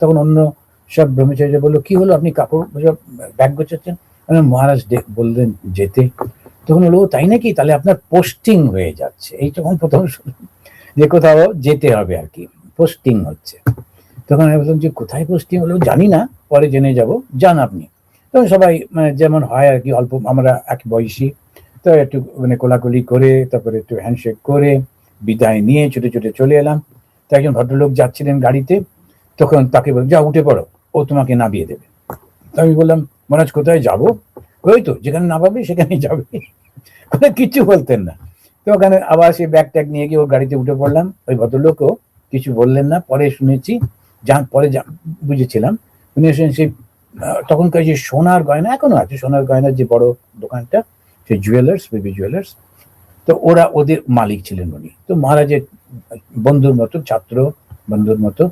তখন অন্য সব ব্রহ্মচারীরা বললো, কি হলো, আপনি কাপড় সব ব্যাগ গোছাচ্ছেন? মহারাজ বললেন যেতে। তখন হলো, তাই নাকি, তাহলে আপনার পোস্টিং হয়ে যাচ্ছে। এই তখন প্রথম শুনলাম যে কোথাও যেতে হবে আর কি, পোস্টিং হচ্ছে। তখন আমি বললাম যে কোথায় পোস্টিং হলো, জানি না, পরে জেনে যাব, যান আপনি। তখন সবাই মানে যেমন হয় আর কি, অল্প আমরা এক বয়সী, তো একটু মানে কোলাকুলি করে, তারপরে একটু হ্যান্ডশেক করে বিদায় নিয়ে ছুটে ছুটে চলে এলাম। তো একজন ভদ্রলোক যাচ্ছিলেন গাড়িতে, তখন তাকে বললাম, যা উঠে পড়ো, ও তোমাকে নামিয়ে দেবে। তো আমি বললাম, মহারাজ কোথায় যাব? ওই তো যেখানে নামাবে সেখানেই যাবে। কোনো কিছু বলতেন না। তো ওখানে আবার সেই ব্যাগ ট্যাগ নিয়ে গিয়ে ওর গাড়িতে উঠে পড়লাম। ওই ভদ্রলোকও কিছু বললেন না। পরে শুনেছি, পরে বুঝেছিলাম, উনি সেই তখনকার যে সোনার গয়না, এখনো আছে সোনার গয়নার যে বড় দোকানটা, সেই জুয়েলার্স, বেবি জুয়েলার্স, তো ওরা ওদের মালিক ছিলেন উনি। তো মহারাজের বন্ধুর মতো, ছাত্র বন্ধুর মতো।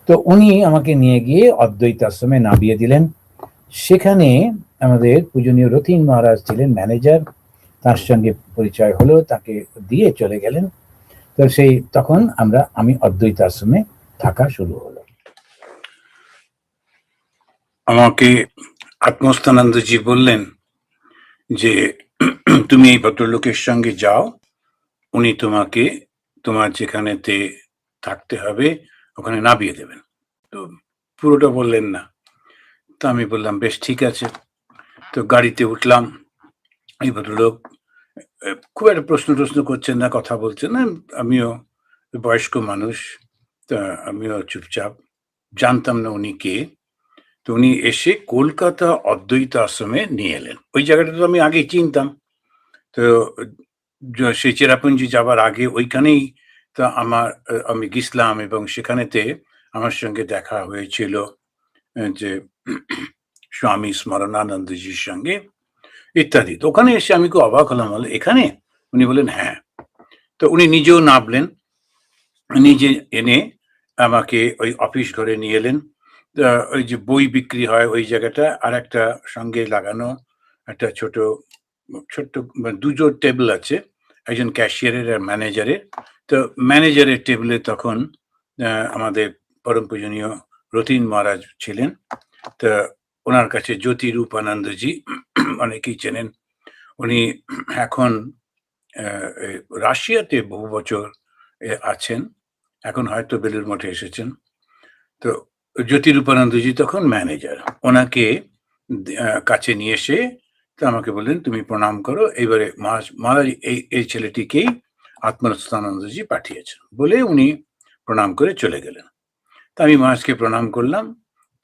তো উনি আমাকে নিয়ে গিয়ে অদ্বৈত আশ্রমে নামিয়ে দিলেন। সেখানে আমাদের পূজনীয় রথীন মহারাজ ছিলেন ম্যানেজার, তার সঙ্গে পরিচয় হলো, তাকে দিয়ে চলে গেলেন। তো সেই তখন আমি অদ্বৈত আশ্রমে থাকা শুরু হলো। আমাকে আত্মস্থানন্দজি বললেন যে তুমি এই ভদ্রলোকের সঙ্গে যাও, উনি তোমাকে তোমার যেখানেতে থাকতে হবে ওখানে নামিয়ে দেবেন। তো পুরোটা বললেন না। তো আমি বললাম বেশ ঠিক আছে। তো গাড়িতে উঠলাম। এই ভদ্রলোক খুব একটা প্রশ্ন করছেন না, কথা বলছেন না। আমিও বয়স্ক মানুষ, তা আমিও চুপচাপ, জানতাম না উনি কে। তো উনি এসে কলকাতা অদ্বৈত আশ্রমে নিয়ে এলেন। ওই জায়গাটা তো আমি আগেই চিনতাম। তো সেই চেরাপুঞ্জি যাবার আগে ওইখানেই তো আমি গেছিলাম, এবং সেখানেতে আমার সঙ্গে দেখা হয়েছিল যে স্বামী স্মরণানন্দজির সঙ্গে ইত্যাদি। তো ওখানে এসে আমি খুব অবাক হলাম, বলে এখানে? উনি বললেন হ্যাঁ। তো উনি নিজেও নামলেন, নিজে এনে আমাকে ওই অফিস ঘরে নিয়ে এলেন। ওই যে বই বিক্রি হয় ওই জায়গাটা, আর একটা সঙ্গে লাগানো একটা ছোট্ট দুটো টেবিল আছে, একজন ক্যাশিয়ারের আর ম্যানেজারের। তো ম্যানেজারের টেবিলে তখন আমাদের পরম পূজনীয় রথীন মহারাজ ছিলেন। তা ওনার কাছে জ্যোতি রূপানন্দজি, অনেকেই চেনেন। উনি এখন রাশিয়াতে বহু বছর আছেন, এখন হয়তো বেলুর মঠে এসেছেন। তো জ্যোতি রূপানন্দজি তখন ম্যানেজার। ওনাকে কাছে নিয়ে এসে তো আমাকে বললেন, তুমি প্রণাম করো। এইবারে মহারাজ এই ছেলেটিকেই আত্মস্থানন্দজি পাঠিয়েছেন বলে উনি প্রণাম করে চলে গেলেন। তা আমি মহারাজকে প্রণাম করলাম।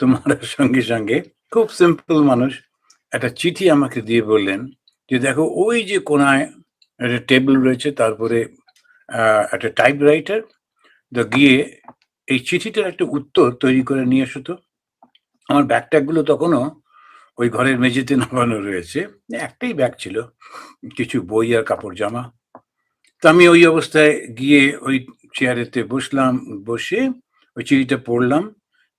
তো মহারাজ সঙ্গে সঙ্গে, খুব সিম্পল মানুষ, একটা চিঠি আমাকে দিয়ে বললেন যে দেখো ওই যে কোনায় একটা টেবিল রয়েছে, তারপরে একটা টাইপরাইটার, গিয়ে এই চিঠিটার একটা উত্তর তৈরি করে নিয়ে এসো তো। আমার ব্যাগ ট্যাগগুলো তখনও ওই ঘরের মেঝেতে নামানো রয়েছে। একটাই ব্যাগ ছিল, কিছু বই আর কাপড় জামা। তো আমি ওই অবস্থায় গিয়ে ওই চেয়ারেতে বসলাম। বসে ওই চিঠিটা পড়লাম।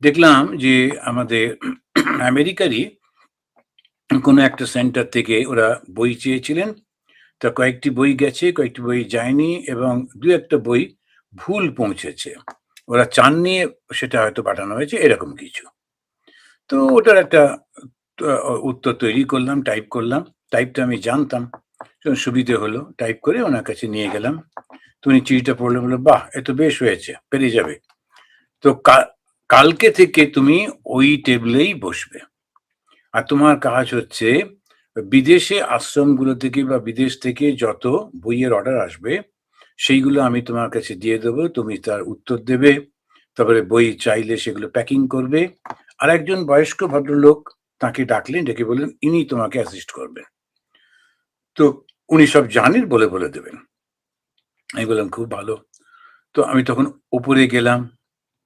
দেখলাম যে আমাদের আমেরিকারই কোনো একটা সেন্টার থেকে ওরা বই চেয়েছিলেন। তা কয়েকটি বই গেছে, কয়েকটি বই যায়নি, এবং দু একটা বই ভুল পৌঁছেছে। ওরা চাননি সেটা হয়তো পাঠানো হয়েছে, এরকম কিছু। তো ওটার একটা উত্তর তৈরি করলাম, টাইপ করলাম। টাইপটা আমি জানতাম, সুবিধে হলো। টাইপ করে ওনার কাছে নিয়ে গেলাম। তো উনি চিঠিটা পড়লে বললো, বাহ, এ তো বেশ হয়েছে, পেরিয়ে যাবে। তো কালকে থেকে তুমি ওই টেবিলেই বসবে, আর তোমার কাজ হচ্ছে বিদেশে আশ্রমগুলো থেকে বা বিদেশ থেকে যত বইয়ের অর্ডার আসবে সেইগুলো আমি তোমার কাছে দিয়ে দেবো, তুমি তার উত্তর দেবে, তারপরে বই চাইলে সেগুলো প্যাকিং করবে। আর একজন বয়স্ক ভদ্রলোক তাকে ডাকলেন, ডেকে বললেন ইনি তোমাকে অ্যাসিস্ট করবেন। তো উনি সব জানেন, বলে বলে দেবেন। আমি বললাম খুব ভালো। তো আমি তখন উপরে গেলাম।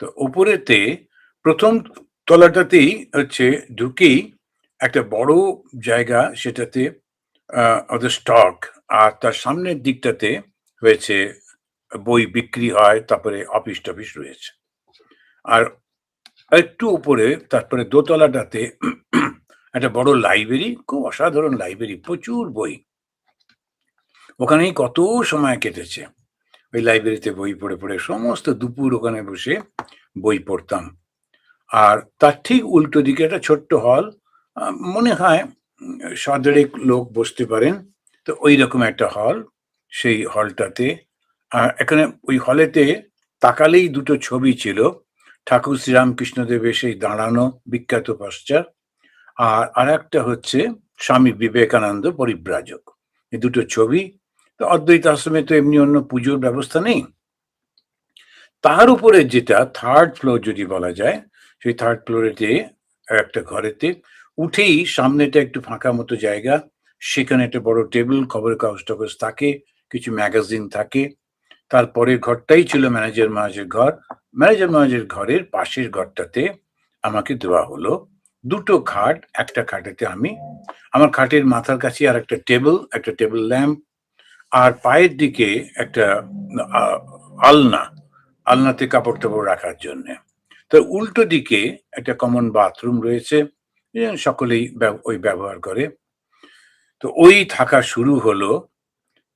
তো উপরেতে প্রথম তলাটাতেই হচ্ছে ঢুকেই একটা বড় জায়গা, সেটাতে ওদের স্টক, আর তার সামনের দিকটাতে হয়েছে বই বিক্রি হয়, তারপরে অফিস টফিস রয়েছে। আর একটু উপরে তারপরে দোতলাটাতে একটা বড় লাইব্রেরি, খুব অসাধারণ লাইব্রেরি, প্রচুর বই। ওখানেই কত সময় কেটেছে ওই লাইব্রেরিতে বই পড়ে পড়ে, সমস্ত দুপুর ওখানে বসে বই পড়তাম। আর তার ঠিক উল্টো দিকে একটা ছোট্ট হল, মনে হয় ১০০-১৫ লোক বসতে পারেন। তো ঐরকম একটা হল। সেই হলটাতে এখানে ওই হলেতে তাকালেই ২ টো ছবি ছিল। ঠাকুর শ্রীরামকৃষ্ণদেবের সেই দাঁড়ানো বিখ্যাত পশ্চাৎ, আর আরেকটা হচ্ছে স্বামী বিবেকানন্দ পরিব্রাজক। এই ২ টো ছবি। তো অদ্বৈত আশ্রমে তো এমনি অন্য পুজোর ব্যবস্থা নেই। তার উপরে যেটা 3rd ফ্লোর যদি বলা যায়, সেই 3rd ফ্লোরেতে একটা ঘরেতে উঠেই সামনেটা একটু ফাঁকা মতো জায়গা। সেখানে একটা বড় টেবিল, খবরের কাগজ-টাগজ থাকে, কিছু ম্যাগাজিন থাকে। তারপরের ঘরটাই ছিল ম্যানেজার মহাশয়ের ঘর। ম্যানেজার মহাশয়ের ঘরের পাশের ঘরটাতে আমাকে দেওয়া হলো ২ টো খাট। একটা খাটেতে আমি, আমার খাটের মাথার কাছেই আরেকটা টেবিল, একটা টেবিল ল্যাম্প, আর পায়ের দিকে একটা আ আলনা, আলনাতে কাপড়-টাপড় রাখার জন্যে। তো উল্টো দিকে একটা কমন বাথরুম রয়েছে, সকলেই ওই ব্যবহার করে। তো ওই থাকা শুরু হলো।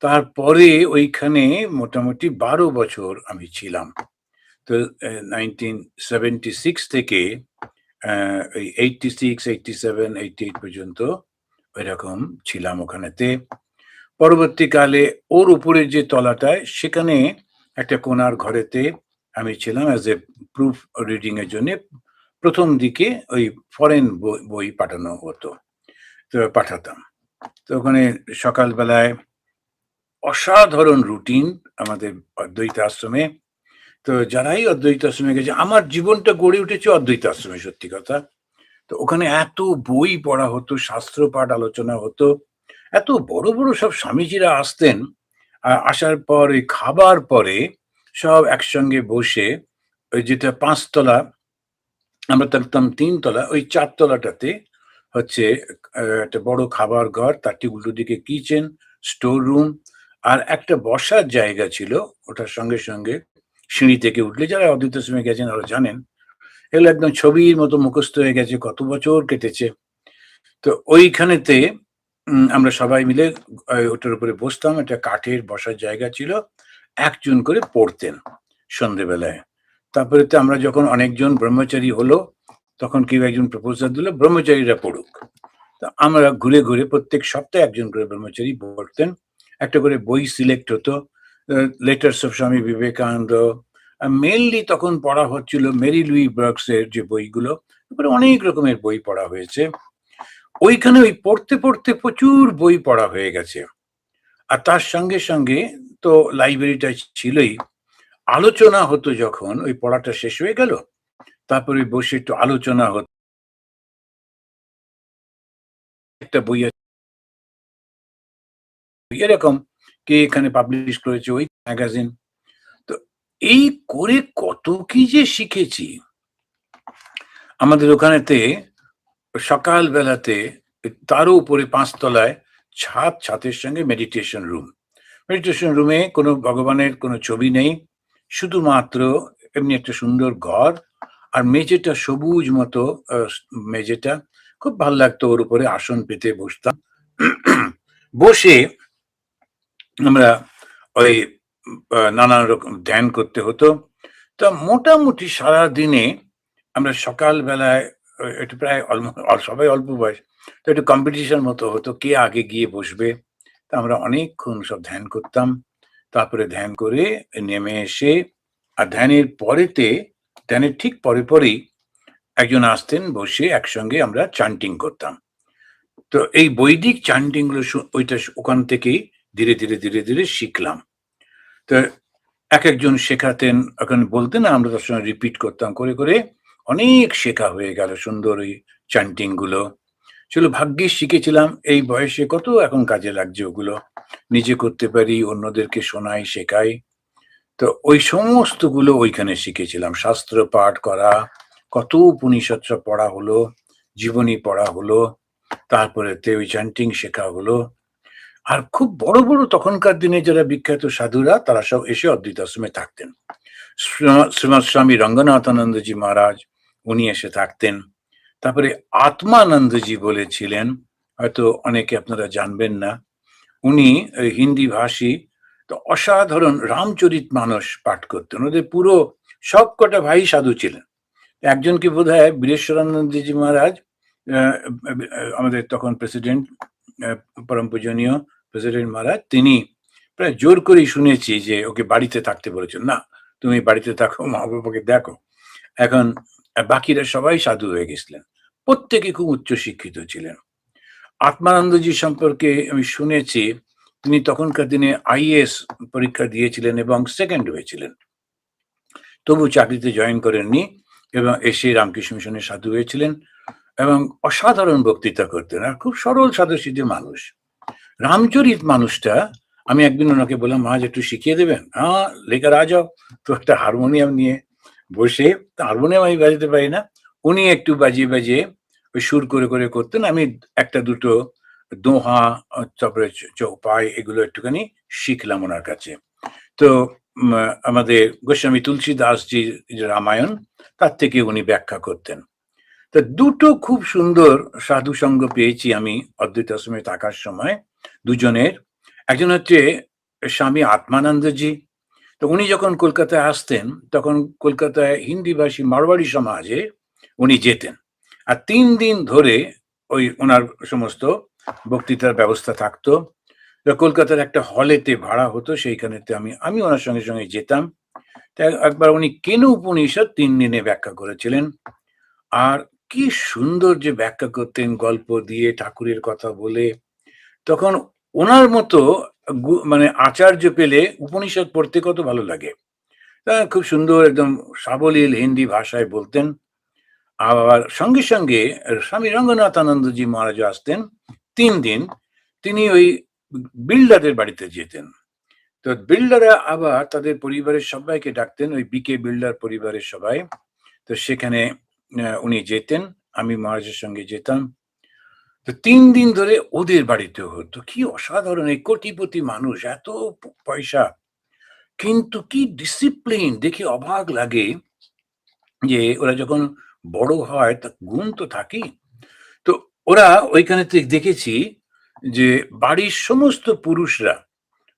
তারপরে ওইখানে মোটামুটি ১২ বছর আমি ছিলাম। তো 1976 থেকে ওই 86, 87, 88 পর্যন্ত ওইরকম ছিলাম ওখানেতে। পরবর্তীকালে ওর উপরের যে তলাটায়, সেখানে একটা কোণার ঘরেতে আমি ছিলাম অ্যাজ এ প্রুফ রিডিং এর জন্যে। ১ম দিকে ওই ফরেন বই পাঠানো হতো। তো পাঠাতাম। তো ওখানে সকালবেলায় অসাধারণ রুটিন আমাদের অদ্বৈত আশ্রমে। তো যারাই অদ্বৈত আশ্রমে গেছে, আমার জীবনটা গড়ে উঠেছে অদ্বৈত আশ্রমে, সত্যি কথা। তো ওখানে এত বই পড়া হতো, শাস্ত্র পাঠ আলোচনা হতো। এত বড়, বড় সব স্বামীজিরা আসতেন। আসার পর ওই খাবার পরে সব একসঙ্গে বসে, ওই যেটা ৫ তলা, আমরা থাকতাম ৩ তলা, ওই ৪ তলাটাতে হচ্ছে একটা বড় খাবার ঘর, তার ঠিক উল্টো দিকে কিচেন, স্টোর রুম, আর একটা বসার জায়গা ছিল। ওটার সঙ্গে, সঙ্গে সিঁড়ি থেকে উঠলে, যারা অদ্বৈত আশ্রমে গেছেন ওরা জানেন, এগুলো একদম ছবির মতো মুখস্থ হয়ে গেছে, কত বছর কেটেছে। তো ওইখানেতে আমরা সবাই মিলে ওটার উপরে বসতাম। একটা কাঠের বসার জায়গা ছিল। একজন করে পড়তেন সন্ধ্যেবেলায়। তারপরে তো আমরা যখন অনেকজন ব্রহ্মচারী হলো, তখন কেউ একজন প্রপোজাল দিল, ব্রহ্মচারীরা পড়ুক। তো আমরা ঘুরে, ঘুরে প্রত্যেক সপ্তাহে একজন করে ব্রহ্মচারী পড়তেন। একটা করে বই সিলেক্ট হতো। Letters of Swami Vivekananda, mainly তখন পড়া হচ্ছিল মেরি লুই বার্কসের যে বইগুলো। তারপরে অনেক রকমের বই পড়া হয়েছে। ওইখানে ওই পড়তে, পড়তে প্রচুর বই পড়া হয়ে গেছে। আর তার সঙ্গে, সঙ্গে তো লাইব্রেরিটা ছিলই। আলোচনা হতো যখন, ওই পড়াটা শেষ হয়ে গেল, তারপরে বসে একটু আলোচনা হতো। একটা বই আছে এরকম, কে এখানে পাবলিশ করেছে, ওই ম্যাগাজিন। তো এই করে কত কি যে শিখেছি। আমাদের ওখানেতে সকাল বেলাতে তারও উপরে ৫ তলায় ছাদ, ছাদের সঙ্গে মেডিটেশন রুম। মেডিটেশন রুমে কোনো ভগবানের কোনো ছবি নেই। শুধুমাত্র এমনি একটা সুন্দর ঘর, আর মেঝেটা সবুজ মতো, মেঝেটা খুব ভাল লাগতো। ওর উপরে আসন পেতে বসতাম। বসে আমরা ওই নানান রকম ধ্যান করতে হতো। তা মোটামুটি সারাদিনে আমরা সকাল বেলায় একটু প্রায় সবাই অল্প বয়স, তো একটু কম্পিটিশন মতো হতো, কে আগে গিয়ে বসবে। তা আমরা অনেকক্ষণ সব ধ্যান করতাম। তারপরে ধ্যান করে নেমে এসে, আর ধ্যানের ঠিক পরেই একজন আসতেন, বসে একসঙ্গে আমরা চ্যান্টিং করতাম। তো এই বৈদিক চ্যান্টিং গুলো ওখান থেকেই ধীরে, ধীরে, ধীরে, ধীরে শিখলাম। তো একেকজন শেখাতেন, ওখানে বলতেন, আমরা তার সঙ্গে রিপিট করতাম। করে, করে অনেক শেখা হয়ে গেল সুন্দর ওই চ্যান্টিং গুলো। সেগুলো ভাগ্যিস শিখেছিলাম এই বয়সে, কত এখন কাজে লাগছে ওগুলো। নিজে করতে পারি, অন্যদেরকে শোনাই, শেখাই। তো ওই সমস্তগুলো ওইখানে শিখেছিলাম। শাস্ত্র পাঠ করা, কত উপনিষদ সব পড়া হলো, জীবনী পড়া হলো, তারপরেতে ওই চ্যান্টিং শেখা হলো। আর খুব বড়, বড় তখনকার দিনে যারা বিখ্যাত সাধুরা, তারা সব এসে অদ্বৈত আশ্রমে থাকতেন। শ্রীমৎ স্বামী রঙ্গনাথানন্দজি মহারাজ, উনি এসে থাকতেন। তারপরে আত্মানন্দজি বলেছিলেন, হয়তো অনেকে আপনারা জানবেন না। উনি হিন্দি ভাষী, তো অসাধারণ রামচরিতমানস পাঠ করতেন। ওদের পুরো সবকটা ভাই সাধু ছিলেন। একজনকে বোধহয় বীরেশ্বরানন্দজি মহারাজ, আমাদের তখন প্রেসিডেন্ট, পরম পূজনীয় প্রেসিডেন্ট মহারাজ, তিনি প্রায় জোর করেই শুনেছি যে ওকে বাড়িতে থাকতে বলেছেন, না তুমি বাড়িতে থাকো, মা বাবাকে দেখো। এখন বাকিরা সবাই সাধু হয়ে গেছিলেন, প্রত্যেকে খুব উচ্চ শিক্ষিত ছিলেন। আত্মানন্দজি সম্পর্কে আমি শুনেছি তিনি তখনকার দিনে আইএএস পরীক্ষা দিয়েছিলেন এবং সেকেন্ড হয়েছিলেন, তবু চাকরিতে জয়েন করেননি এবং এসে রামকৃষ্ণ মিশনের সাধু হয়েছিলেন এবং অসাধারণ বক্তৃতা করতেন আর খুব সরল সাদাসিধে মানুষ। রামচরিত মানুষটা, আমি একদিন ওনাকে বললাম, মহারাজ একটু শিখিয়ে দেবেন? হ্যাঁ, লেখার আ যাও। তো একটা হারমোনিয়াম নিয়ে বসে, হারমোনিয়াম আমি বাজাতে পারি না, উনি একটু বাজিয়ে বাজিয়ে ওই সুর করে করে করতেন। আমি একটা দুটো দোহা, তারপরে চৌপাই, এগুলো একটুখানি শিখলাম ওনার কাছে। তো আমাদের গোস্বামী তুলসী দাসজির যে রামায়ণ, তার থেকে উনি ব্যাখ্যা করতেন। তা দুটো খুব সুন্দর সাধু সঙ্গ পেয়েছি আমি অদ্বৈত আশ্রমে থাকার সময়, দুজনের। একজন হচ্ছে স্বামী আত্মানন্দজি। তো উনি যখন কলকাতায় আসতেন তখন কলকাতায় হিন্দিভাষী মারওয়াড়ি সমাজে উনি যেতেন, আর 3 দিন ধরে ওই ওনার সমস্ত বক্তৃতার ব্যবস্থা থাকতো। তো কলকাতার একটা হলেতে ভাড়া হতো, সেইখানেতে আমি ওনার সঙ্গে সঙ্গে যেতাম। তা একবার উনি কেন উপনিষদ 3 দিনে ব্যাখ্যা করেছিলেন, আর কি সুন্দর যে ব্যাখ্যা করতেন, গল্প দিয়ে, ঠাকুরের কথা বলে। তখন ওনার মতো মানে আচার্য পেলে উপনিষদ পড়তে কত ভালো লাগে। খুব সুন্দর একদম সাবলীল হিন্দি ভাষায় বলতেন। আবার সঙ্গে সঙ্গে স্বামী রঙ্গনাথানন্দজি মহারাজ আসতেন 3 দিন, তিনি ওই বিল্ডারের বাড়িতে যেতেন। তো বিল্ডাররা আবার তাদের পরিবারের সবাইকে ডাকতেন, ওই বিকে বিল্ডার পরিবারের সবাই। তো সেখানে উনি যেতেন, আমি মহারাজের সঙ্গে যেতাম। তো 3 দিন ধরে ওদের বাড়িতে হতো। কি অসাধারণ, এই কোটিপতি মানুষ, এত পয়সা, কিন্তু কি ডিসিপ্লিন দেখে অবাক লাগে যে ওরা যখন বড় হয় তা গুণ তো থাকেই। তো ওরা ওইখানে দেখেছি যে বাড়ির সমস্ত পুরুষরা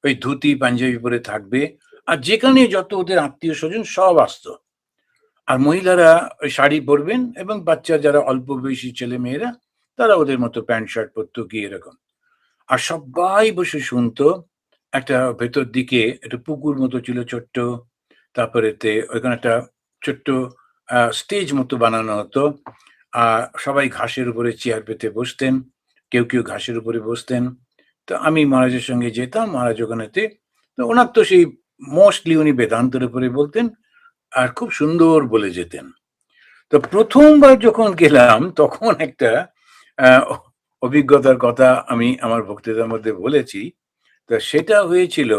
ওই ধুতি পাঞ্জাবি পরে থাকবে, আর যেখানে যত ওদের আত্মীয় স্বজন সব আসতো, আর মহিলারা ওই শাড়ি পরবেন এবং বাচ্চা যারা অল্প বয়সী ছেলে মেয়েরা তারা ওদের মতো প্যান্ট শার্ট পরতো কি এরকম। আর সবাই বসে শুনতো। একটা ভেতর দিকে একটা পুকুর মতো ছিল ছোট্ট, তারপরেতে ওইখানে একটা ছোট্ট স্টেজ মতো বানানো হতো। আর সবাই ঘাসের উপরে চেয়ার পেতে বসতেন, কেউ কেউ ঘাসের উপরে বসতেন। তো আমি মহারাজের সঙ্গে যেতাম, মহারাজ ওখানেতে। তো ওনার তো সেই মোস্টলি উনি বেদান্তের উপরে বলতেন আর খুব সুন্দর বলে যেতেন। তো প্রথমবার যখন গেলাম তখন একটা অভিজ্ঞতার কথা আমি আমার বক্তৃতার মধ্যে বলেছি। তা সেটা হয়েছিল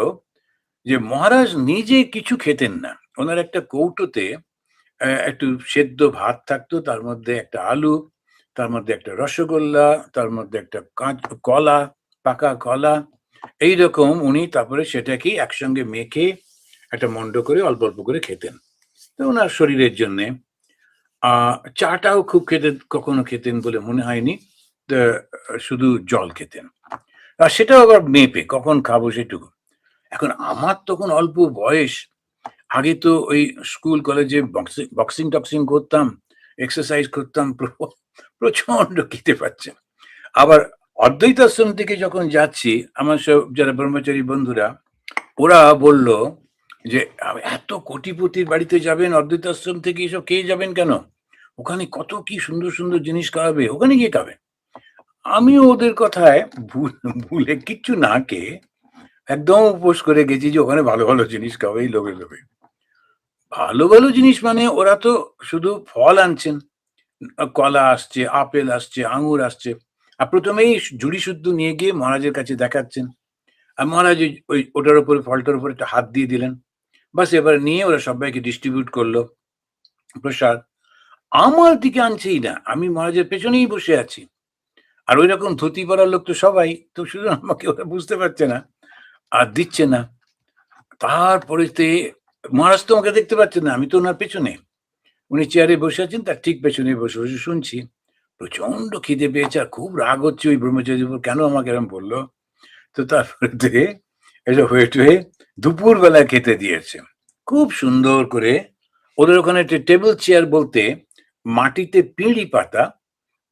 যে মহারাজ নিজে কিছু খেতেন না। ওনার একটা কৌটোতে একটু সেদ্ধ ভাত থাকতো, তার মধ্যে একটা আলু, তার মধ্যে একটা রসগোল্লা, তার মধ্যে একটা কলা, পাকা কলা, এইরকম উনি তারপরে সেটাকেই একসঙ্গে মেখে একটা মন্ড করে অল্প অল্প করে খেতেন। তো ওনার শরীরের জন্যে। চাটাও খুব কখনো খেতেন বলে মনে হয়নি। শুধু জল খেতেন। আর সেটাও আবার মেপে, কখন খাবো সেটুকু। এখন আমার তখন অল্প বয়স। আগে তো ওই স্কুল কলেজে বক্সিং করতাম, এক্সারসাইজ করতাম, প্রচন্ড খিদে পাচ্ছে। আবার অদ্বৈত আশ্রম থেকে যখন যাচ্ছি, আমার সব যারা ব্রহ্মচারী বন্ধুরা, ওরা বলল যে এত কোটিপতির বাড়িতে যাবেন, অদ্বৈত আশ্রম থেকে এসব খেয়ে যাবেন কেন? ওখানে কত কি সুন্দর সুন্দর জিনিস খাওয়াবে, ওখানে গিয়ে খাবেন। আমিও ওদের কথায় ভুলে কিচ্ছু না খেয়ে একদম উপোস করে গেছি যে ওখানে ভালো ভালো জিনিস খাওয়াই লোভে লোভে। ভালো ভালো জিনিস মানে ওরা তো শুধু ফল আনছেন, কলা আসছে, আপেল আসছে, আঙুর আসছে। আর প্রথমেই ঝুড়ি শুদ্ধ নিয়ে গিয়ে মহারাজের কাছে দেখাচ্ছেন, আর মহারাজ ওই ওটার উপরে, ফলটার উপরে একটা হাত দিয়ে দিলেন। বাস এবার নিয়ে ওরা সবাইকে ডিস্ট্রিবিউট করলো প্রসাদ। আমার দিকে আনছেই না, আমি মহারাজের পেছনেই বসে আছি। আর ওই রকম ধুতি পরার লোক তো সবাই, তো শুধু আমাকে ওরা বুঝতে পারছে না আর দিচ্ছে না। তারপরেতে মহারাজ তো আমাকে দেখতে পাচ্ছেন না, আমি তো ওনার পেছনে। উনি চেয়ারে বসে আছেন, তার ঠিক পেছনে বসে বসে শুনছি। প্রচন্ড খিদে পেয়েছে আর খুব রাগ হচ্ছে ওই ব্রহ্মচারীর উপর, কেন আমাকে এরকম বললো। তো তারপরে এটা হয়ে দুপুর বেলায় খেতে দিয়েছে খুব সুন্দর করে। ওদের ওখানে টেবিল চেয়ার বলতে মাটিতে পিঁড়ি পাতা,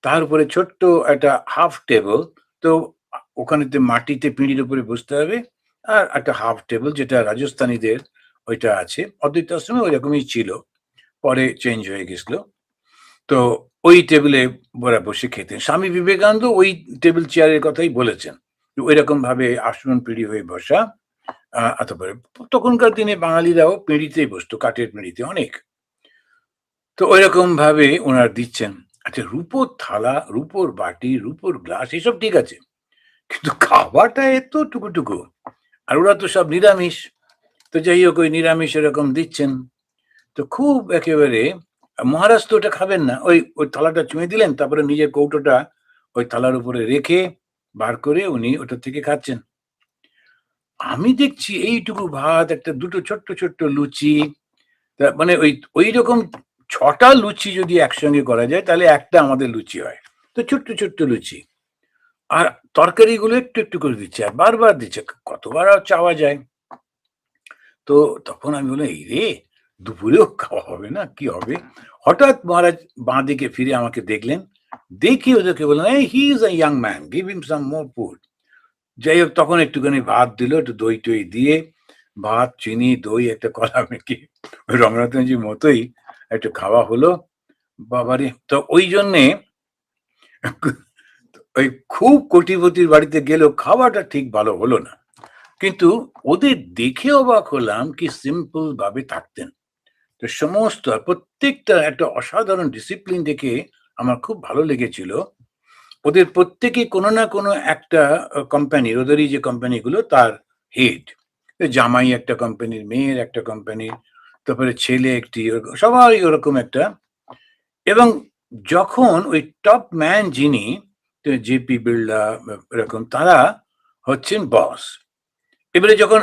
তার উপরে ছোট্ট একটা হাফ টেবল। তো ওখানেতে মাটিতে পিঁড়ির উপরে বসতে হবে। আর একটা হাফ টেবল যেটা রাজস্থানীদের ওইটা আছে। অদ্বৈত আশ্রমে ওইরকমই ছিল। পরে চেঞ্জ হয়ে গেছিল। তো ওই টেবিলে ওরা বসে খেতেন। স্বামী বিবেকানন্দ ওই টেবিল চেয়ারের কথাই বলেছেন। ঐরকমভাবে আসন পিঁড়ি হয়ে বসা। তারপরে তখনকার দিনে বাঙালিরাও পিঁড়িতেই বসতো, কাঠের পিঁড়িতে অনেক। তো ঐরকমভাবে ওনারা দিচ্ছেন। আচ্ছা, রূপোর থালা, রূপোর বাটি, রূপোর গ্লাস এসব ঠিক আছে। কিন্তু খাওয়াটা এত টুকু। আর ওরা তো সব নিরামিষ। তো যাই হোক, ওই নিরামিষ এরকম দিচ্ছেন। তো খুব একেবারে মহারাজ তো ওটা খাবেন না। ওই থালাটা চুমে দিলেন, তারপরে নিজের কৌটোটা ওই থালার উপরে রেখে বার করে উনি ওটা থেকে খাচ্ছেন। আমি দেখছি এইটুকু ভাত, একটা দুটো ছোট্ট লুচি, মানে ওইরকম ৬টা লুচি যদি একসঙ্গে করা যায় তাহলে একটা আমাদের লুচি হয়। তো ছোট্ট লুচি। আর তরকারিগুলো একটু করে দিচ্ছে আর বারবার দিচ্ছে। কতবার আর চাওয়া যায়? তো তখন আমি বললাম, এই রে, দুপুরেও খাওয়া হবে না, কি হবে? হঠাৎ মহারাজ বাঁদিকে ফিরে আমাকে দেখলেন। দেখে ওদেরকে বললেন, এই he is a young man, give him some more food. যাই হোক, তখন একটুখানি ভাত দিল, একটু দই দিয়ে, ভাত, চিনি, দই, একটা কলা মেখে ওই রঙ্গনাথজির মতোই একটু খাওয়া হলো। বাবারে! তো ওই জন্যে ওই খুব কোটিপতির বাড়িতে গেলেও খাওয়াটা ঠিক ভালো হলো না। কিন্তু ওদের দেখে অবাক হলাম কি সিম্পল ভাবে থাকতেন। তো সমস্ত প্রত্যেকটা একটা অসাধারণ ডিসিপ্লিন দেখে আমার খুব ভালো লেগেছিল। ওদের প্রত্যেকেই কোনো না কোনো একটা কোম্পানির, ওদেরই যে কোম্পানিগুলো তার হেড। জামাই একটা কোম্পানির, মেয়ের একটা কোম্পানির, তারপরে ছেলে একটি, সবাই ওরকম একটা। এবং যখন ওই টপ ম্যান যিনি, জেপি বিড়লা এরকম, তারা হচ্ছেন বস। এবারে যখন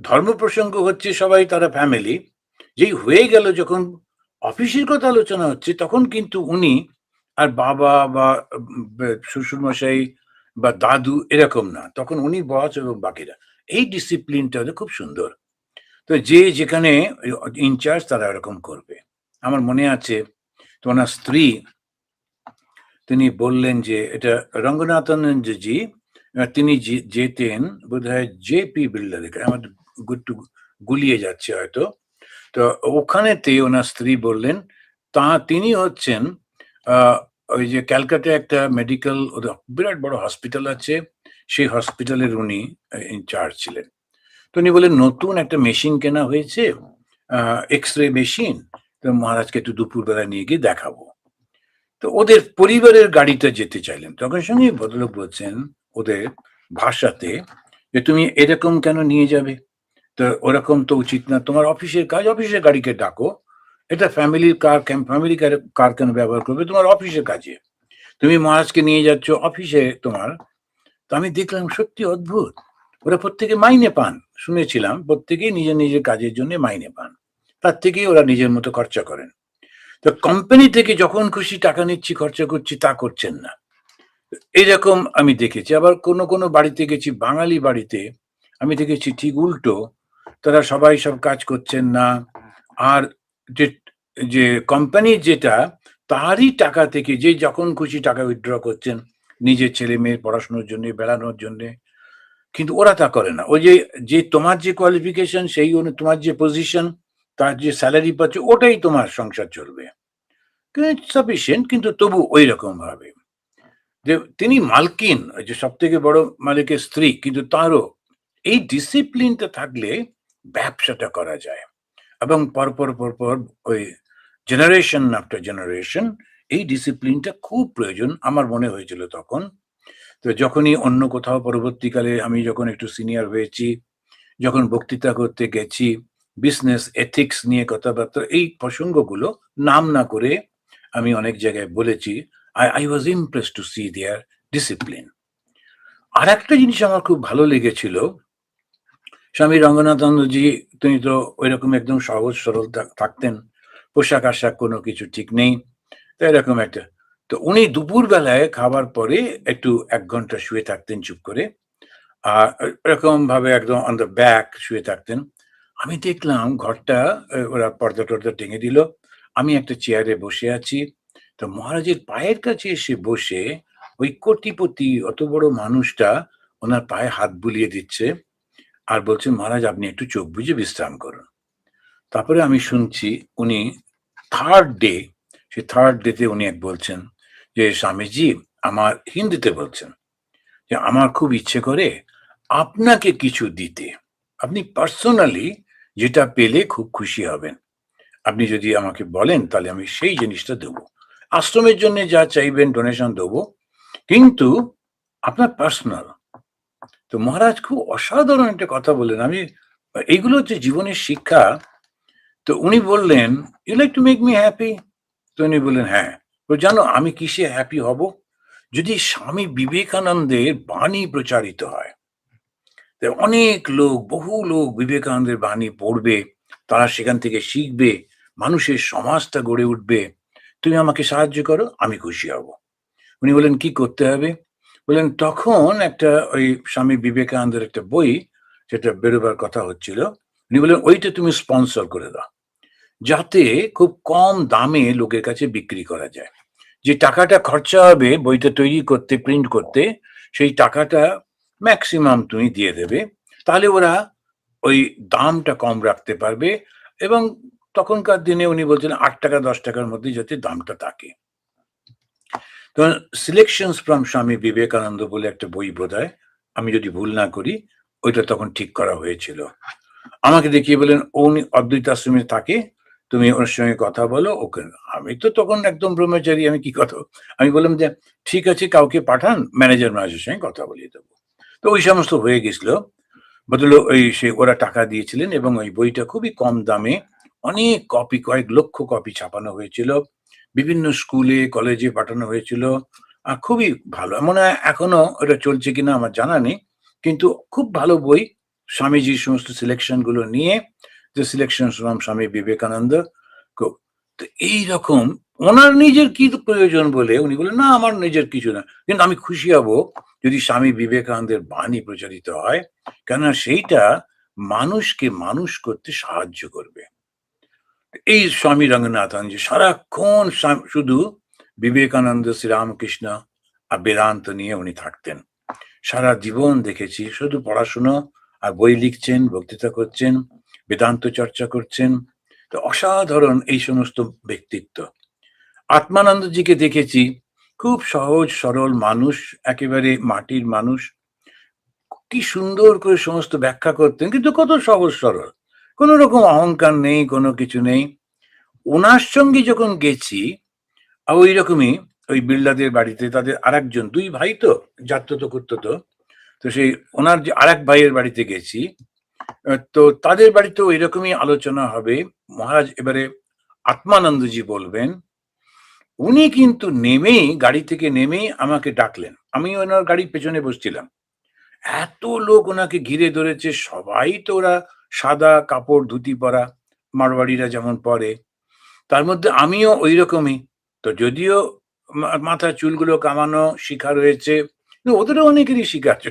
ধর্ম প্রসঙ্গ হচ্ছে, সবাই তারা ফ্যামিলি, যেই হয়ে গেল যখন অফিসের কথা আলোচনা হচ্ছে, তখন কিন্তু উনি আর বাবা বা শ্বশুরমশাই বা দাদু এরকম না, তখন উনি বস এবং বাকিরা। এই ডিসিপ্লিনটা ওদের খুব সুন্দর। তো যে যেখানে ইনচার্জ তারা এরকম করবে। আমার মনে আছে তো ওনার স্ত্রী, তিনি বললেন যে এটা রঙ্গনাথনজি, তিনি যেতেন বোধহয় জেপি বিল্ডার, আমার একটু গুলিয়ে যাচ্ছে হয়তো। তো ওখানেতে ওনার স্ত্রী বললেন, তিনি হচ্ছেন ওই যে ক্যালকাটায় একটা মেডিকেল, বিরাট বড় হসপিটাল আছে, সেই হসপিটালের উনি ইনচার্জ ছিলেন। তো উনি বললেন, নতুন একটা মেশিন কেনা হয়েছে, এক্স রে মেশিন, তো মহারাজকে একটু দুপুরবেলা নিয়ে গিয়ে দেখাবো। তো ওদের পরিবারের গাড়িটা যেতে চাইলেন। তখন সঙ্গে ভদ্রলোক বলছেন ওদের ভাষাতে যে, তুমি এরকম কেন নিয়ে যাবে? তো ওরকম তো উচিত না। তোমার অফিসের কাজ, অফিসের গাড়িকে ডাকো। এটা ফ্যামিলির কার, ফ্যামিলি কার কেন ব্যবহার করবে তোমার অফিসের কাজে? তুমি মহারাজকে নিয়ে যাচ্ছ অফিসে তোমার। তো আমি দেখলাম সত্যি অদ্ভুত। ওরা প্রত্যেকে মাইনে পান। শুনেছিলাম প্রত্যেকেই নিজের কাজের জন্য মাইনে পান। তার থেকেই ওরা নিজের মতো খরচা করেন। তো কোম্পানি থেকে যখন খুশি টাকা নিচ্ছি, খরচা করছি, তা করছেন না। এরকম আমি দেখেছি। আবার কোনো বাড়িতে গেছি, বাঙালি বাড়িতে, আমি দেখেছি ঠিক উল্টো। তারা সবাই সব কাজ করছেন না। আর যে যে কোম্পানি যেটা, তারই টাকা থেকে যে যখন খুশি টাকা উইথড্র করছেন নিজের ছেলে-মেয়ের পড়াশোনার জন্যে, বেড়ানোর জন্যে। কিন্তু ওরা তা করে না। ওই যে তোমার যে কোয়ালিফিকেশন, সেই তোমার যে পজিশন, তার যে সেলারি পাচ্ছ, ওটাই তোমার সংসার চলবে। সাফিসিয়েন্ট, কিন্তু তবু ঐরকম ভাবে। যে তিনি মালকিন, ওই যে সবথেকে বড় মালিকের স্ত্রী, কিন্তু তারও এই ডিসিপ্লিনটা থাকলে ব্যবসাটা করা যায়। এবং পরপর ওই জেনারেশন আফটার জেনারেশন এই ডিসিপ্লিনটা খুব প্রয়োজন আমার মনে হয়েছিল তখন। তো যখনই অন্য কোথাও পরবর্তীকালে আমি যখন একটু সিনিয়র হয়েছি, যখন বক্তৃতা করতে গেছি, বিজনেস এথিক্স নিয়ে কথাবার্তা, এই প্রসঙ্গগুলো নাম না করে আমি অনেক জায়গায় বলেছি। I was impressed to see their discipline. আরেকটা জিনিস আমার খুব ভালো লেগেছিল, স্বামী রঙ্গনাথানন্দজি, তিনি তো ঐরকম একদম সহজ সরল থাকতেন। পোশাক-আশাক কোনো কিছু ঠিক নেই। তো এরকম একটা। তো উনি দুপুরবেলায় খাবার পরে একটু ১ ঘন্টা শুয়ে থাকতেন চুপ করে। আর এরকমভাবে একদম অন দ্য ব্যাক শুয়ে থাকতেন। আমি দেখলাম ঘরটা ওরা পর্দা-টর্দা টেঙে দিল। আমি একটা চেয়ারে বসে আছি। তো মহারাজের পায়ের কাছে এসে বসে ওই কোটিপতি অত বড় মানুষটা ওনার পায়ে হাত বুলিয়ে দিচ্ছে আর বলছেন, "মহারাজ আপনি একটু চোখ বুজে বিশ্রাম করুন।" তারপরে আমি শুনছি উনি 3rd ডে, সেই 3rd ডেতে উনি বলছেন যে, "স্বামীজি" আমার হিন্দিতে বলছেন যে, "আমার খুব ইচ্ছে করে আপনাকে কিছু দিতে। আপনি পার্সোনালি যেটা পেলে খুব খুশি হবেন। আপনি যদি আমাকে বলেন তাহলে আমি সেই জিনিসটা দেবো। আশ্রমের জন্যে যা চাইবেন ডোনেশন দেবো। কিন্তু আপনার পার্সোনাল।" তো মহারাজ খুব অসাধারণ একটা কথা বললেন। এইগুলো হচ্ছে জীবনের শিক্ষা। তো উনি বললেন, "you like to make me happy?" তো উনি বললেন, "হ্যাঁ।" তো জানো আমি কিসে হ্যাপি হব? যদি স্বামী বিবেকানন্দের বাণী প্রচারিত হয়। তো অনেক লোক, বহু লোক বিবেকানন্দের বাণী পড়বে, তারা সেখান থেকে শিখবে, মানুষের সমাজটা গড়ে উঠবে। তুমি আমাকে সাহায্য করো, আমি খুশি হব। উনি বললেন, "কি করতে হবে?" বললেন, "তখন একটা ওই স্বামী বিবেকানন্দের একটা বই যেটা বেরোবার কথা হচ্ছিল। উনি বললেন, "ওইটা তুমি স্পন্সর করে দাও। যাতে খুব কম দামে লোকের কাছে বিক্রি করা যায়। যে টাকাটা খরচা হবে বইটা তৈরি করতে, প্রিন্ট করতে, সেই টাকাটা ম্যাক্সিমাম তুমি দিয়ে দেবে। তাহলে ওরা ওই দামটা কম রাখতে পারবে।" এবং তখনকার দিনে উনি বলছেন ৳৮ ৳১০ র মধ্যে যাতে দামটা থাকে। তো 'সিলেকশনস ফ্রম স্বামী বিবেকানন্দ' বলে একটা বই বোধহয়, আমি যদি ভুল না করি, ওইটা তখন ঠিক করা হয়েছিল। আমাকে দেখিয়ে বললেন, "ও উনি অদ্বৈত আশ্রমে থাকে। তুমি ওর সঙ্গে কথা বলো ওকে।" আমি তো তখন একদম ব্রহ্মচারী, আমি কি কথা, আমি বললাম যে, "ঠিক আছে কাউকে পাঠান, ম্যানেজার মহাশয়ের সঙ্গে কথা বলিয়ে দেবো।" তো ওই সমস্ত হয়ে গেছিল। ভদ্রলোক ওরা টাকা দিয়েছিলেন এবং ওই বইটা খুবই কম দামে অনেক কপি, কয়েক লক্ষ কপি ছাপানো হয়েছিল। বিভিন্ন স্কুলে, কলেজে পাঠানো হয়েছিল। খুবই ভালো। মনে হয় এখনো ওটা চলছে কিনা আমার জানা নেই। কিন্তু খুব ভালো বই। স্বামীজির সমস্ত সিলেকশন গুলো নিয়ে, "the selections from Swami Vivekananda." খুব তো এইরকম ওনার নিজের কি প্রয়োজন বলে উনি বললেন, "না আমার নিজের কিছু না। কিন্তু আমি খুশি হব যদি স্বামী বিবেকানন্দের বাণী প্রচারিত হয়। কেননা সেইটা মানুষকে মানুষ করতে সাহায্য করবে।" এই স্বামী রঙ্গনাথনজি সারাক্ষণ শুধু বিবেকানন্দ, শ্রীরামকৃষ্ণ আর বেদান্ত নিয়ে উনি থাকতেন। সারা জীবন দেখেছি শুধু পড়াশুনো আর বই লিখছেন, বক্তৃতা করছেন, বেদান্ত চর্চা করছেন। তো অসাধারণ এই সমস্ত ব্যক্তিত্ব। আত্মানন্দজিকে দেখেছি, খুব সহজ সরল মানুষ, একেবারে মাটির মানুষ। কি সুন্দর করে সমস্ত ব্যাখ্যা করতেন, কিন্তু কত সহজ সরল। কোনো রকম অহংকার নেই, কোনো কিছু নেই। উনার সঙ্গে যখন গেছি, ওইরকমই ওই বিড়লাদের বাড়িতে তাদের আরেকজন ২ ভাই তো জাত্যত কুত্যত। তো সেই ওনার যে আরেক ভাইয়ের বাড়িতে গেছি, তো তাদের বাড়িতেও এরকমই আলোচনা হবে। মহারাজ এবারে আত্মানন্দজি বলবেন। উনি কিন্তু নেমেই, গাড়ি থেকে নেমেই আমাকে ডাকলেন। আমি ওনার গাড়ির পেছনে বসছিলাম। এত লোক ওনাকে ঘিরে ধরেছে, সবাই তো ওরা সাদা কাপড় ধুতি পরা, মারওয়াড়িরা যেমন পরে। তার মধ্যে আমিও ঐরকমই। তো যদিও মাথার চুলগুলো কামানো, শিখা রয়েছে। কিন্তু ওদেরও অনেকেরই শিখা আছে।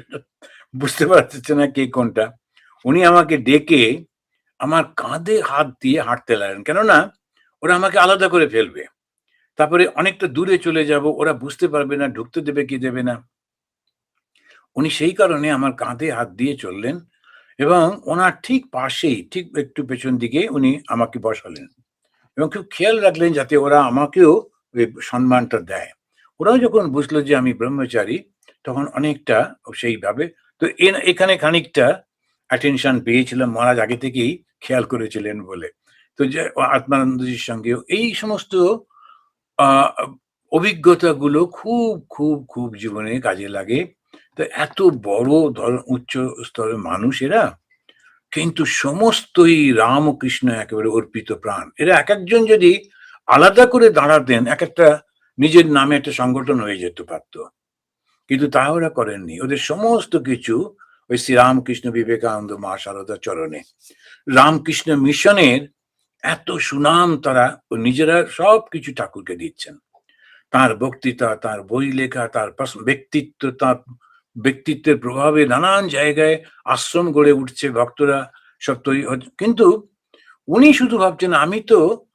বুঝতে পারছে না কে কোনটা। উনি আমাকে ডেকে আমার কাঁধে হাত দিয়ে হাঁটতে লাগলেন। কেননা ওরা আমাকে আলাদা করে ফেলবে। তারপরে অনেকটা দূরে চলে যাব, ওরা বুঝতে পারবে না ঢুকতে দেবে কি দেবে না। উনি সেই কারণে আমার কাঁধে হাত দিয়ে চললেন এবং ওনার ঠিক পাশেই, ঠিক একটু পেছন দিকে উনি আমাকে বসালেন। এবং খুব খেয়াল রাখলেন যাতে ওরা আমাকেও ওই সম্মানটা দেয়। ওরাও যখন বুঝলো যে আমি ব্রহ্মচারী, তখন অনেকটা সেইভাবে, তো এখানে খানিকটা অ্যাটেনশন পেয়েছিলাম, মহারাজ আগে থেকেই খেয়াল করেছিলেন বলে। তো যে আত্মানন্দজির সঙ্গেও এই সমস্ত আ অভিজ্ঞতাগুলো খুব, খুব, খুব জীবনে কাজে লাগে। তো এত বড় উচ্চ স্তরের মানুষ এরা। কিন্তু সমস্তই রামকৃষ্ণ একেবারে অর্পিত প্রাণ। এরা একেকজন যদি আলাদা করে দাঁড়াতেন, একেকটা নিজের নামে একটা সংগঠন হয়ে যেতে পারত। কিন্তু তা ওরা করেননি। ওদের সমস্ত কিছু ওই শ্রীরামকৃষ্ণ, বিবেকানন্দ, মা শারদার চরণে। রামকৃষ্ণ মিশনের এত সুনাম তারা নিজেরা সবকিছু ঠাকুরকে দিচ্ছেন। তাঁর বক্তৃতা, তাঁর বই লেখা, তাঁর ব্যক্তিত্ব, তাঁর ব্যক্তিত্বের প্রভাবে নানান জায়গায় আশ্রম গড়ে উঠছে, ভক্তরা সব তৈরি হচ্ছে। কিন্তু উনি শুধু ভাবছেন আমি তো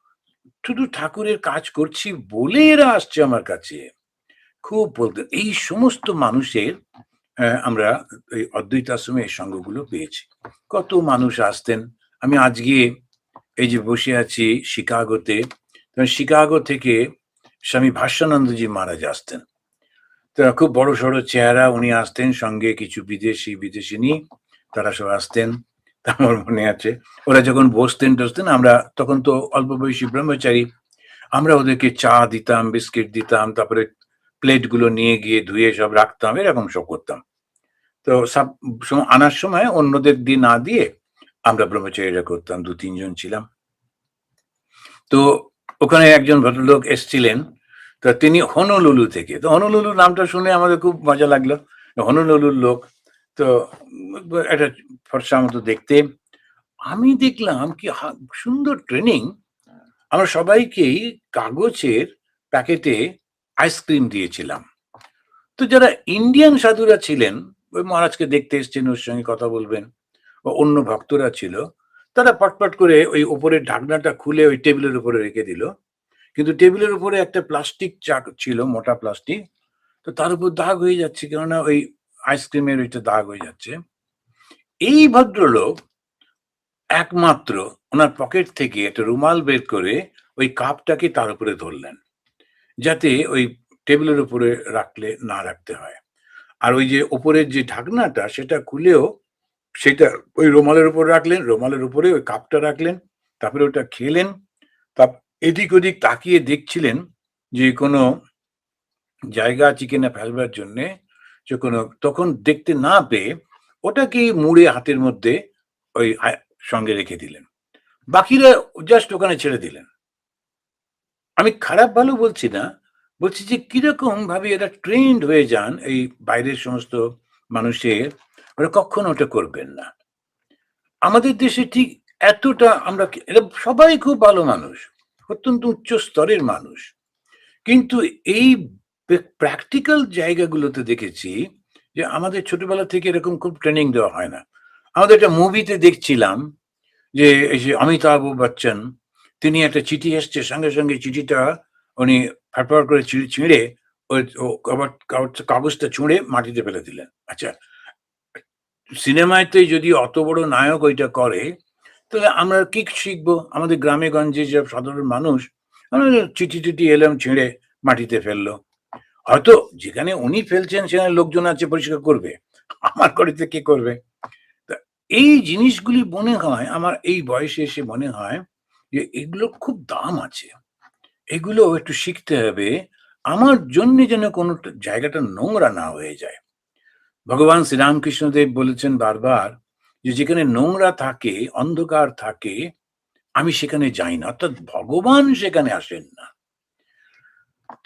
শুধু ঠাকুরের কাজ করছি বলে এরা আসছে আমার কাছে। খুব বলতেন। এই সমস্ত মানুষের আমরা এই অদ্বৈত আশ্রমে এই সঙ্গগুলো পেয়েছি। কত মানুষ আসতেন। আমি আজকে এই যে বসে আছি শিকাগোতে, শিকাগো থেকে স্বামী ভাষ্যানন্দজি মহারাজ আসতেন। তো খুব বড়সড় চেহারা, উনি আসতেন, সঙ্গে কিছু বিদেশিনী, তারা সব আসতেন। তা আমার মনে আছে ওরা যখন বসতেন আমরা তখন তো অল্প বয়সী ব্রহ্মচারী, আমরা ওদেরকে চা দিতাম, বিস্কিট দিতাম, তারপরে প্লেটগুলো নিয়ে গিয়ে ধুয়ে সব রাখতাম, এরকম সব করতাম। তো সব আনার সময় অন্যদের দিয়ে না দিয়ে আমরা ব্রহ্মচারীরা করতাম, ২-৩ জন ছিলাম। তো ওখানে একজন ভদ্রলোক এসছিলেন, তো তিনি হনলুলু থেকে। তো হনলুলু নামটা শুনে আমাদের খুব মজা লাগলো। হনলুলুর লোক। তো একটা ফর্সা মতো দেখতে। আমি দেখলাম কি সুন্দর ট্রেনিং। আমরা সবাইকেই কাগজের প্যাকেটে আইসক্রিম দিয়েছিলাম। তো যারা ইন্ডিয়ান সাধুরা ছিলেন, ওই মহারাজকে দেখতে এসছেন, ওর সঙ্গে কথা বলবেন, বা অন্য ভক্তরা ছিল, তারা পটপট করে ওই উপরের ঢাকনাটা খুলে ওই টেবিলের উপরে রেখে দিল। কিন্তু টেবিলের উপরে একটা প্লাস্টিক চাক ছিল, মোটা প্লাস্টিক। তো তার উপর দাগ হয়ে যাচ্ছে, কেননা ওই আইসক্রিমের ওইটা দাগ হয়ে যাচ্ছে। এই ভদ্রলোক একমাত্র ওনার পকেট থেকে একটা রুমাল বের করে ওই কাপটাকে তার উপরে ধরলেন, যাতে ওই টেবিলের উপরে রাখলে না রাখতে হয়। আর ওই যে উপরের যে ঢাকনাটা সেটা খুলেও সেটা ওই রুমালের উপর রাখলেন, রুমালের উপরে ওই কাপটা রাখলেন, তারপরে ওটা খেলেন। এদিক ওদিক তাকিয়ে দেখছিলেন যে কোনো জায়গা আছে কিনা ফেলবার জন্যে, যে কোনো, তখন দেখতে না পেয়ে ওটাকে মুড়ে হাতের মধ্যে ওই সঙ্গে রেখে দিলেন। বাকিরা জাস্ট ওখানে ছেড়ে দিলেন। আমি খারাপ ভালো বলছি না, বলছি যে কিরকম ভাবে এরা ট্রেন্ড হয়ে যান এই বাইরের সমস্ত মানুষের, ওরা কখনো ওটা করবেন না। আমাদের দেশে ঠিক এতটা আমরা, এরা সবাই খুব ভালো মানুষ, অত্যন্ত উচ্চ স্তরের মানুষ, কিন্তু এই প্র্যাকটিক্যাল জায়গাগুলোতে দেখেছি যে আমাদের ছোটবেলা থেকে এরকম খুব ট্রেনিং দেওয়া হয় না। আমাদের একটা মুভিতে দেখছিলাম যে এই যে অমিতাভ বচ্চন, তিনি একটা চিঠি এসছে, সঙ্গে সঙ্গে চিঠিটা উনি ফাটফাট করে ছিঁড়ে ওই কাগজটা ছুঁড়ে মাটিতে ফেলে দিলেন। আচ্ছা, সিনেমাতে যদি অত বড় নায়ক ওইটা করে, তাহলে আমরা কি শিখবো? আমাদের গ্রামে গঞ্জে যে সাধারণ মানুষ, চিঠি টিঠি এলাম ছিঁড়ে মাটিতে ফেললো। হয়তো যেখানে উনি ফেলছেন সেখানে লোকজন আছে পরিষ্কার করবে, আমার বাড়িতে কে করবে? তা এই জিনিসগুলি মনে হয় আমার এই বয়সে এসে মনে হয় যে এগুলোর খুব দাম আছে, এগুলো একটু শিখতে হবে আমার জন্য, যেন কোনো জায়গাটা নোংরা না হয়ে যায়। ভগবান শ্রীরামকৃষ্ণদেব বলেছেন বারবার যে যেখানে নোংরা থাকে, অন্ধকার থাকে, আমি সেখানে যাই না, অর্থাৎ ভগবান সেখানে আসেন না।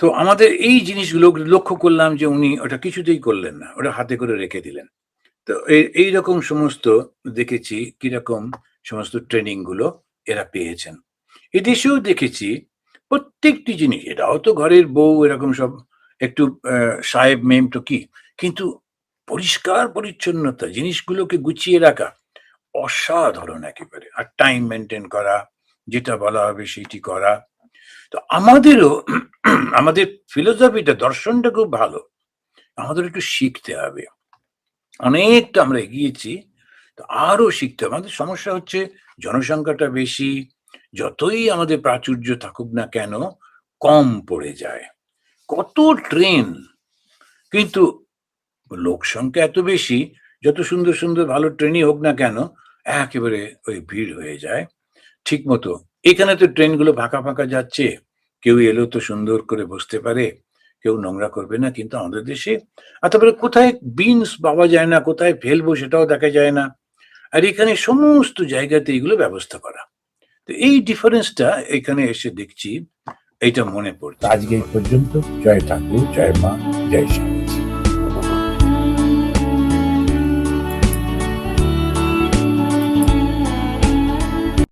তো আমাদের এই জিনিসগুলো লক্ষ্য করলাম যে উনি ওটা কিছুতেই করলেন না, ওটা হাতে করে রেখে দিলেন। তো এইরকম সমস্ত দেখেছি কিরকম সমস্ত ট্রেনিং গুলো এরা পেয়েছেন। এদেশেও দেখেছি প্রত্যেকটি জিনিস, এরাও তো ঘরের বউ, এরকম সব একটু সাহেব মেম তো কি, কিন্তু পরিষ্কার পরিচ্ছন্নতা, জিনিসগুলোকে গুছিয়ে রাখা অসাধারণ একেবারে, আর টাইম মেনটেন করা, যেটা বলা হবে সেটি করা। তো আমাদেরও আমাদের ফিলোসফিটা, দর্শনটা খুব ভালো, আমাদের একটু শিখতে হবে। অনেকটা আমরা এগিয়েছি, তো আরো শিখতে হবে। আমাদের সমস্যা হচ্ছে জনসংখ্যাটা বেশি, যতই আমাদের প্রাচুর্য থাকুক না কেন কম পড়ে যায়। কত ট্রেন, কিন্তু লোক সংখ্যা এত বেশি, যত সুন্দর সুন্দর ভালো ট্রেনই হোক না কেন একেবারে ওই ভিড় হয়ে যায় ঠিক মতো। এখানে তো ট্রেনগুলো ফাঁকা ফাঁকা যাচ্ছে, কেউ এলো তো সুন্দর করে বসতে পারে, কেউ নোংরা করবে না। কিন্তু আমাদের দেশে, আর তারপরে কোথায় বিনস পাওয়া যায় না, কোথায় ফেলবো সেটাও দেখা যায় না। আর এখানে সমস্ত জায়গাতে এগুলো ব্যবস্থা করা। তো এই ডিফারেন্সটা এখানে এসে দেখছি, এইটা মনে পড়ছে। আজকে এই পর্যন্ত। জয় ঠাকুর, জয় মা, জয় শ্যাম।